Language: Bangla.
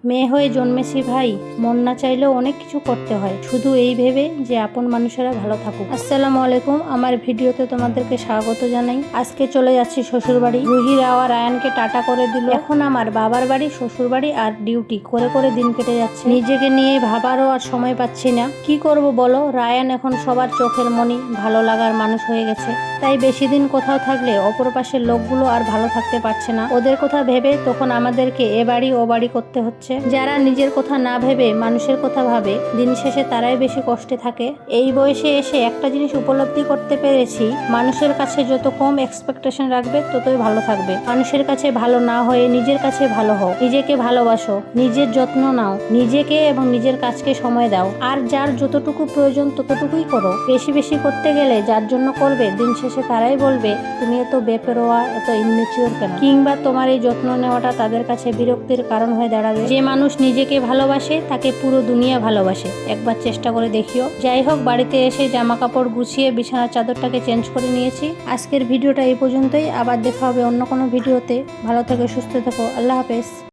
মেয়ে হয়ে জন্মেছি ভাই, মন না চাইলেও অনেক কিছু করতে হয়, শুধু এই ভেবে যে আপন মানুষেরা ভালো থাকুক। আসসালামু আলাইকুম, আমার ভিডিওতে তোমাদেরকে স্বাগত জানাই। আজকে চলে যাচ্ছি শ্বশুর বাড়ি। রুহির আর আয়ানকে টাটা করে দিল। এখন আমার বাবার বাড়ি, শ্বশুর বাড়ি আর ডিউটি করে করে দিন কেটে যাচ্ছে। নিজেকে নিয়ে ভাবারও আর সময় পাচ্ছি না। কি করব বলো, রায়ান এখন সবার চোখের মনি, ভালো লাগার মানুষ হয়ে গেছে। তাই বেশি দিন কোথাও থাকলে অপর পাশের লোকগুলো আর ভালো থাকতে পারছে না। ওদের কথা ভেবে তখন আমাদেরকে এ বাড়ি ও বাড়ি করতে হচ্ছে। যারা নিজের কথা না ভেবে মানুষের কথা ভাবে, দিন শেষে তারাই বেশি কষ্টে থাকে। এই বয়সে এসে একটা জিনিস উপলব্ধি করতে পেরেছি, মানুষের কাছে যত কম এক্সপেকটেশন রাখবে ততই ভালো থাকবে। মানুষের কাছে ভালো না হয়ে নিজের কাছে ভালো হও, নিজেকে ভালোবাসো, নিজের যত্ন নাও, নিজেকে এবং নিজের কাজকে সময় দাও। আর যার যতটুকু প্রয়োজন ততটুকুই করো। বেশি বেশি করতে গেলে যার জন্য করবে, দিন শেষে তারাই বলবে তুমি এত বেপরোয়া, এত ইনমেচিওর কেন, কিংবা তোমার এই যত্ন নেওয়াটা তাদের কাছে বিরক্তির কারণ হয়ে দাঁড়াবে। যে মানুষ নিজেকে ভালোবাসে তাকে পুরো দুনিয়া ভালোবাসে, একবার চেষ্টা করে দেখিও। যাই হোক, বাড়িতে এসে জামা কাপড় গুছিয়ে বিছানার চাদরটাকে চেঞ্জ করে নিয়েছি। আজকের ভিডিওটা এই পর্যন্তই, আবার দেখা হবে অন্য কোনো ভিডিওতে। ভালো থেকো, সুস্থ থেকো, আল্লাহ হাফেজ।